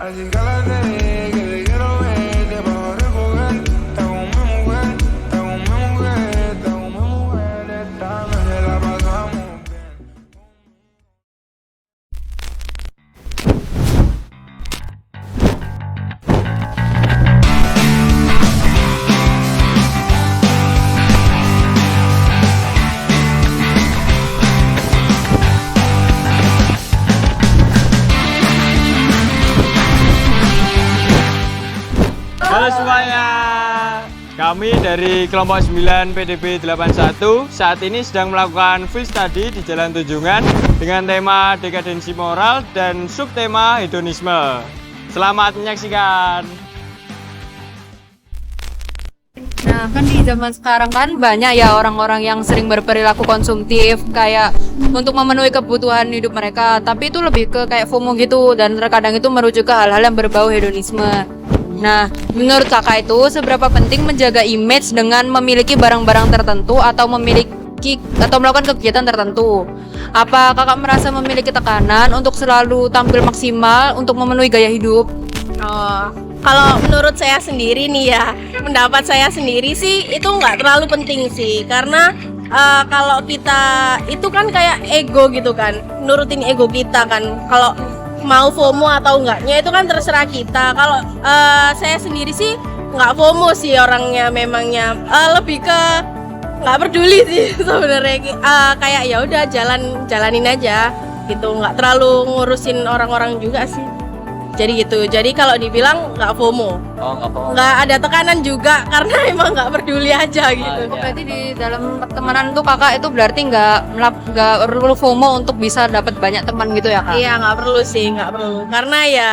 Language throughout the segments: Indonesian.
Así cálate, que te quiero ver debajo del foguete. Está con mi mujer, está con mi mujer, está con mi mujer. Esta noche la pasamos bien. Halo semuanya, kami dari kelompok 9 PDB 81 saat ini sedang melakukan field study di Jalan Tunjungan dengan tema dekadensi moral dan subtema hedonisme. Selamat menyaksikan. Nah, kan di zaman sekarang kan banyak ya orang-orang yang sering berperilaku konsumtif kayak untuk memenuhi kebutuhan hidup mereka, tapi itu lebih ke kayak FOMO gitu dan terkadang itu merujuk ke hal-hal yang berbau hedonisme. Nah, menurut kakak itu seberapa penting menjaga image dengan memiliki barang-barang tertentu atau melakukan kegiatan tertentu? Apa kakak merasa memiliki tekanan untuk selalu tampil maksimal untuk memenuhi gaya hidup? Oh, kalau menurut saya sendiri nih ya, pendapat saya sendiri sih itu nggak terlalu penting sih, karena kalau kita itu kan kayak ego gitu kan, nurutin ego kita kan. Kalau mau FOMO atau enggaknya itu kan terserah kita. Kalau saya sendiri sih nggak FOMO sih orangnya, memangnya lebih ke nggak peduli sih sebenarnya. Kayak ya udah jalanin aja gitu, nggak terlalu ngurusin orang-orang juga sih. Jadi gitu. Jadi kalau dibilang nggak FOMO, nggak ada tekanan juga karena emang nggak peduli aja gitu. Berarti di dalam pertemanan tuh kakak itu berarti nggak perlu FOMO untuk bisa dapat banyak teman gitu ya kak? Iya, nggak perlu sih, nggak perlu. Karena ya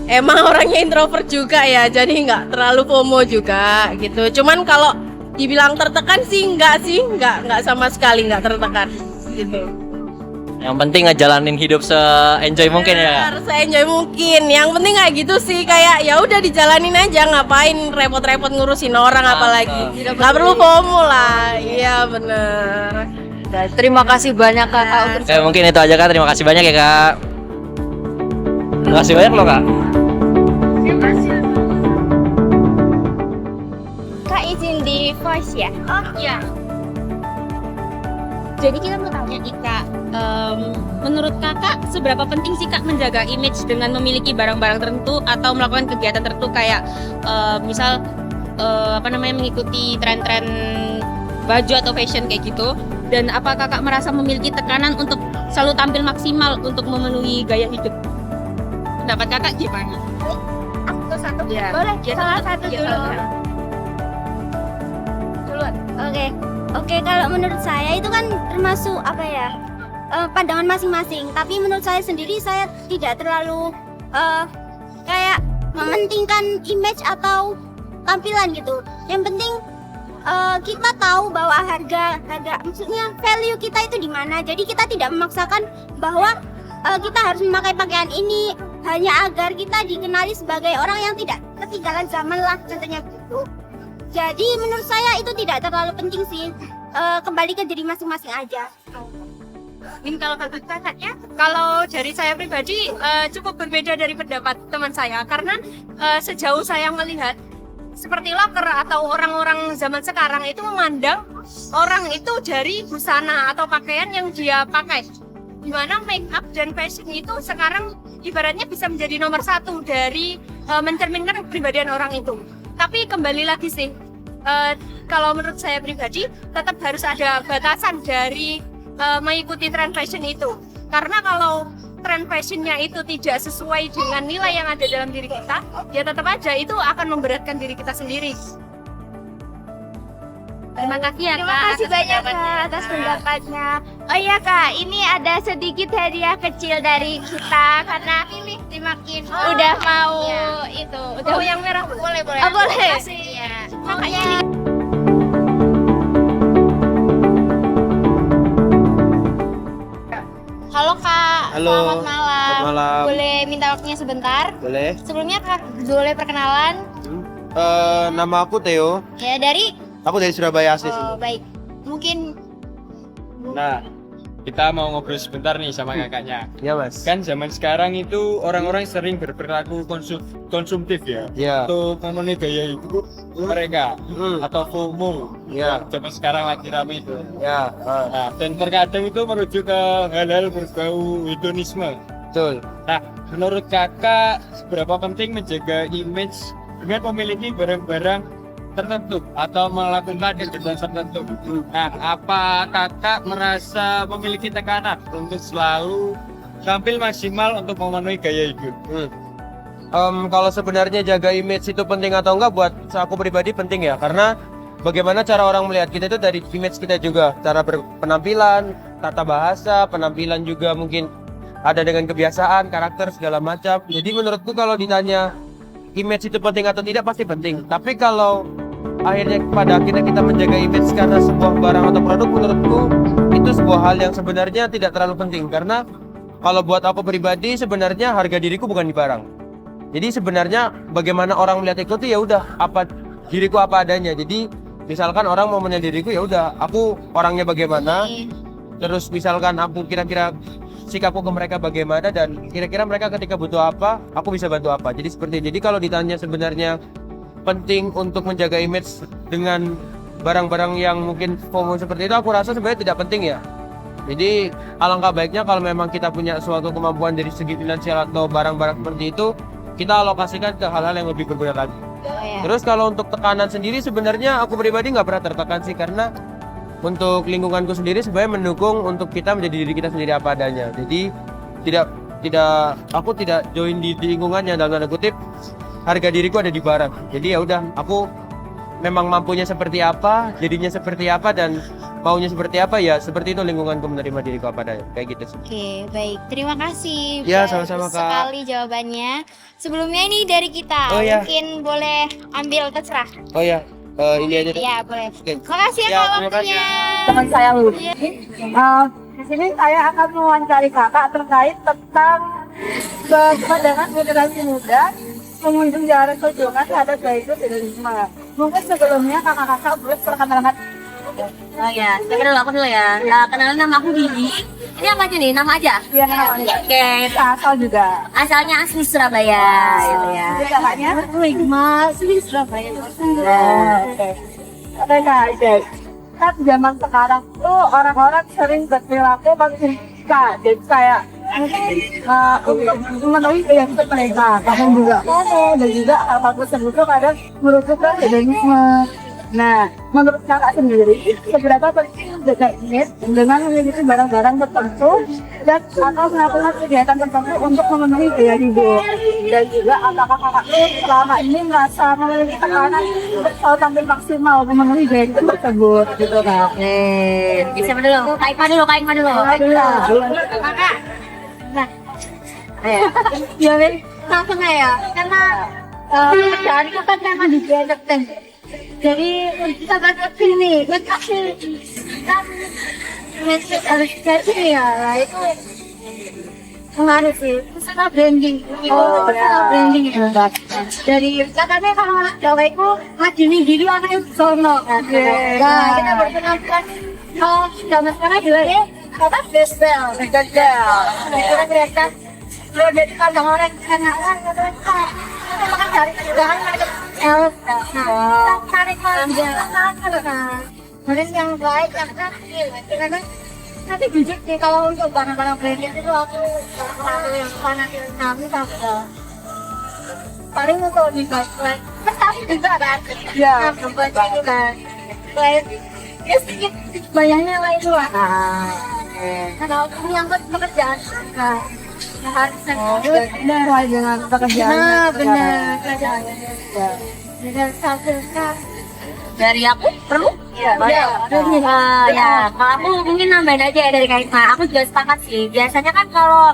emang orangnya introvert juga ya, jadi nggak terlalu FOMO juga gitu. Cuman kalau dibilang tertekan sih, nggak sama sekali nggak tertekan gitu. Yang penting ngejalanin hidup se-enjoy mungkin ya. Harus enjoy mungkin. Yang penting kayak gitu sih, kayak ya udah dijalanin aja, ngapain repot-repot ngurusin orang apalagi. Nggak perlu FOMO lah. Iya bener. Terima kasih banyak kakak untuk Oke, mungkin itu aja Kak. Terima kasih banyak ya Kak. Terima kasih banyak loh Kak. Kak izin di voice ya? Oh iya. Jadi kita mau tanya nih Kak, menurut kakak seberapa penting sih Kak menjaga image dengan memiliki barang-barang tertentu atau melakukan kegiatan tertentu kayak misal mengikuti tren-tren baju atau fashion kayak gitu, dan apa kakak merasa memiliki tekanan untuk selalu tampil maksimal untuk memenuhi gaya hidup? Pendapat kakak gimana? Satu ya. Boleh, salah satu dulu. Oke, kalau menurut saya itu kan termasuk pandangan masing-masing. Tapi menurut saya sendiri, saya tidak terlalu kayak mementingkan image atau tampilan gitu. Yang penting kita tahu bahwa harga maksudnya value kita itu di mana. Jadi kita tidak memaksakan bahwa kita harus memakai pakaian ini hanya agar kita dikenali sebagai orang yang tidak ketinggalan zaman lah, contohnya gitu. Jadi menurut saya itu tidak terlalu penting sih, kembali ke diri masing-masing aja. Ini kalau kakaknya, kalau dari saya pribadi cukup berbeda dari pendapat teman saya, karena sejauh saya melihat seperti locker atau orang-orang zaman sekarang itu memandang orang itu dari busana atau pakaian yang dia pakai, dimana make up dan fashion itu sekarang ibaratnya bisa menjadi nomor satu dari mencerminkan kepribadian orang itu. Tapi kembali lagi sih, kalau menurut saya pribadi tetap harus ada batasan dari mengikuti tren fashion itu. Karena kalau tren fashionnya itu tidak sesuai dengan nilai yang ada dalam diri kita, ya tetap aja itu akan memberatkan diri kita sendiri. Terima kasih ya Kak. Terima kasih banyak Kak atas pendapatnya. Oh iya Kak, ini ada sedikit hadiah kecil dari kita karena semakin udah mau itu. Udah yang merah boleh. Oh, boleh. Terima kasih. Iya. Makanya Halo Kak, Halo. selamat malam. Selamat malam. Boleh minta waktunya sebentar? Boleh. Sebelumnya Kak, boleh perkenalan? Nama aku Theo. Ya dari Aku dari Surabaya asli. baik. Mungkin Nah, kita mau ngobrol sebentar nih sama kakaknya. Ya mas. Kan zaman sekarang itu orang-orang sering berperilaku konsumtif ya. Ya. Untuk memenuhi gaya hidup mereka atau FOMO. Ya. Zaman sekarang lagi rame itu. Ya. Nah, dan terkadang itu merujuk ke hal-hal berbau hedonisme. Betul. Nah, menurut kakak seberapa penting menjaga image dengan memiliki barang-barang tertentu atau melakukan kegiatan tertentu? Nah, apa kakak merasa memiliki tekanan untuk selalu tampil maksimal untuk memenuhi gaya hidup? Kalau sebenarnya jaga image itu penting atau enggak, buat aku pribadi penting ya, karena bagaimana cara orang melihat kita itu dari image kita juga, cara berpenampilan, tata bahasa, penampilan juga mungkin ada dengan kebiasaan, karakter segala macam. Jadi menurutku kalau ditanya image itu penting atau tidak, pasti penting. Tapi kalau akhirnya pada akhirnya kita menjaga image karena sebuah barang atau produk, menurutku itu sebuah hal yang sebenarnya tidak terlalu penting. Karena kalau buat aku pribadi, sebenarnya harga diriku bukan di barang. Jadi sebenarnya bagaimana orang melihat itu ya udah, apa diriku apa adanya. Jadi misalkan orang mau melihat diriku, ya udah aku orangnya bagaimana, terus misalkan aku kira-kira sikapku ke mereka bagaimana, dan kira-kira mereka ketika butuh apa aku bisa bantu apa. Jadi seperti itu. Jadi kalau ditanya sebenarnya penting untuk menjaga image dengan barang-barang yang mungkin FOMO seperti itu, aku rasa sebenarnya tidak penting ya. Jadi alangkah baiknya kalau memang kita punya suatu kemampuan dari segi finansial atau barang-barang seperti itu, kita alokasikan ke hal-hal yang lebih berguna lagi. Terus kalau untuk tekanan sendiri, sebenarnya aku pribadi nggak pernah tertekan sih, karena untuk lingkunganku sendiri sebenarnya mendukung untuk kita menjadi diri kita sendiri apa adanya. Jadi aku tidak join di lingkungan yang dalam tanda kutip harga diriku ada di barang. Jadi ya udah, aku memang mampunya seperti apa, jadinya seperti apa, dan maunya seperti apa, ya seperti itu lingkunganku menerima diriku apa adanya. Kayak gitu sih. Oke, baik. Terima kasih. Ya, Baik sama-sama, Kak. sekali jawabannya. Sebelumnya ini dari kita. Oh, ya. Mungkin boleh ambil terserah. Oh ya, ini aja deh. Ya, boleh. Oke. Makasih ya, Ya, Kak, terima kasih. waktunya. Teman saya Ludi. Di sini saya akan mewawancari kakak terkait tentang pandangan generasi muda mengunjung jalan perjuangan terhadap gaya hidup hedonisme. Mungkin sebelumnya kakak-kakak boleh perkenalkan. Oh ya, aku dulu ya. Nah, kenalin nama aku Gigi. Ini apa aja nih? Nama aja? Iya, namanya. Oke, Asal juga. asalnya asli Surabaya gitu ya. Jadi kakaknya Wigma asli Surabaya. Oke. Oke kak, guys. Kan zaman sekarang tuh orang-orang sering berperilaku konsumtif. Jadi kayak untuk memenuhi gaya hidup mereka, bahkan juga dan juga hal-hal tersebut tuh kadang merujuk ke hedonisme. Nah, menurut kakak sendiri, seberapa penting menjaga image dengan memiliki barang-barang tertentu dan atau melakukan kegiatan tertentu untuk memenuhi gaya hidup? Dan juga apakah kakak selama ini merasa memiliki tekanan untuk selalu tampil maksimal memenuhi gaya hidup tersebut, gitu kak? Siapa dulu? Kak Ikma dulu. Kakak. Nah, Ya, Ben, langsung ya, karena pekerjaan itu kan memang dibedakan. Jadi kita berpikir nih, berpikir kan harus jadi ya, lah itu pengaruh sih, personal branding. Personal branding itu. Jadi katanya kalau anak Jawa itu ngajuin diri anaknya sono kan. Nah, kita berpenampilan kalau zaman sekarang juga ya, kata best-bell, kira-kira kalau jadi kandang orang anak-anak makan dari kejudahan mereka tarik kemudian yang baik yang terakhir karena nanti jujur sih kalau untuk barang-barang branded itu aku yang fanatik kami paling untuk di baik tapi juga kan ya membaca itu kan baik ya sedikit bayangnya lah itu lah kalau menyangkut pekerjaan harus benar dengan pekerjaan. Benar. Dengan satu dari aku perlu? ya. Ya, kalau aku mungkin nambahin aja ya dari Kak Ikma. Aku juga sepakat sih. Biasanya kan kalau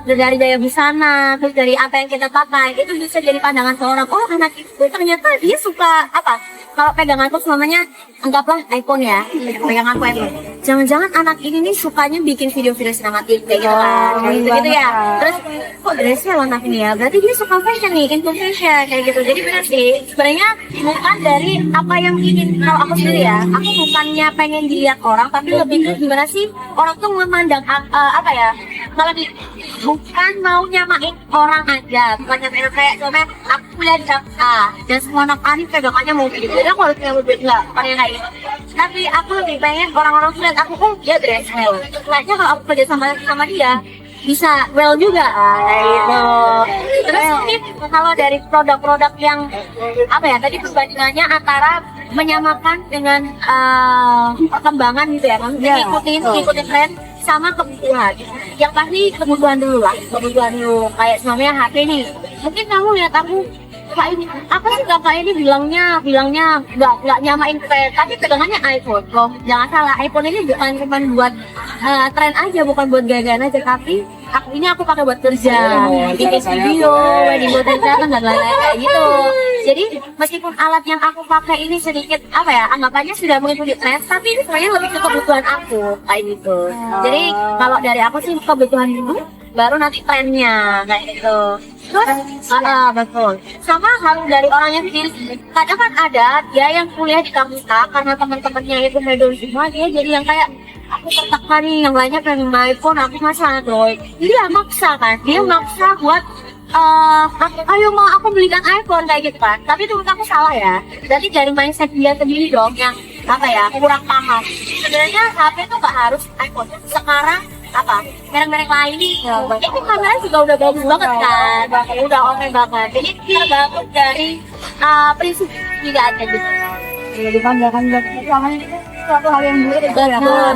dari gaya busana, terus dari apa yang kita pakai, itu bisa jadi pandangan seorang, oh anak itu ternyata dia suka apa? kalau peganganku semuanya anggaplah iPhone ya, peganganku iPhone. Jangan-jangan anak ini nih sukanya bikin video-video sinematik kayak gitu kan, kayak gitu ya. Terus kok dressnya anak ini ya, berarti dia suka fashion nih, into fashion kayak gitu. Jadi benar sih, sebenarnya bukan dari apa yang ingin, kalau aku sendiri ya, aku bukannya pengen dilihat orang, tapi lebih ke gimana sih orang tuh memandang apa ya, lebih bukan mau nyamain orang aja, bukan nyamain kayak cuma aku lihat A dan semua anak A ini pegangannya mau gitu. Jadi aku harus punya mobil enggak, pakai kayak gitu. Tapi aku lebih pengen orang-orang tuh lihat aku, oh dia dress well. Setelahnya kalau aku kerja sama dia bisa well juga kayak gitu. Terus mungkin kalau dari produk-produk yang apa ya, tadi perbandingannya antara menyamakan dengan perkembangan gitu ya, maksudnya ngikutin tren sama kebutuhan. Yang pasti kebutuhan dulu lah, kebutuhan dulu. Kayak semuanya HP nih, mungkin kamu lihat aku Kak ini, apa sih kakak ini bilangnya nggak nyamain tren, tapi pegangannya iPhone loh. Jangan salah, iPhone ini bukan cuma buat tren aja, bukan buat gaya-gayaan aja, tapi aku pakai buat kerja, bikin video, wedding content dan lain-lain kayak gitu. Jadi meskipun alat yang aku pakai ini sedikit apa ya, anggapannya sudah mengikuti tren, tapi ini sebenarnya lebih ke kebutuhan aku kayak gitu. Jadi kalau dari aku sih kebutuhan dulu, baru nanti trennya kayak gitu. Terus betul. Sama hal dari orangnya sendiri. Kadang kan ada dia yang kuliah di kampus A karena teman-temannya itu hedon semua, dia jadi yang kayak aku tertekan nih, yang lainnya pengen iPhone, aku masih Android. Dia maksa kan, dia maksa buat ayo mau aku belikan iPhone kayak gitu kan. Tapi itu menurut aku salah ya. Jadi dari mindset dia sendiri dong yang apa ya, kurang paham. Sebenarnya HP itu gak harus iPhone. Sekarang apa merek-merek lain itu kamera juga udah bagus banget kan, udah oke banget. Jadi tergantung dari prinsip juga aja gitu. Jadi kan sama suatu hal yang betul.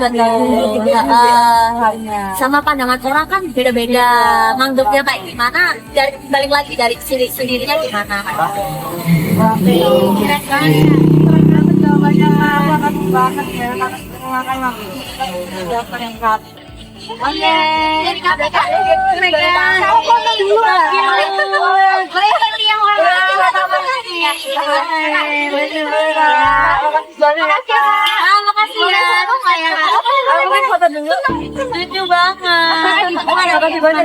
Sama pandangan orang kan beda-beda, nganggapnya kayak gimana, dari balik lagi dari sendirinya gimana. Oke, jadi KPK kamu foto dulu makasih ya, aku foto dulu, lucu banget. Makasih banyak.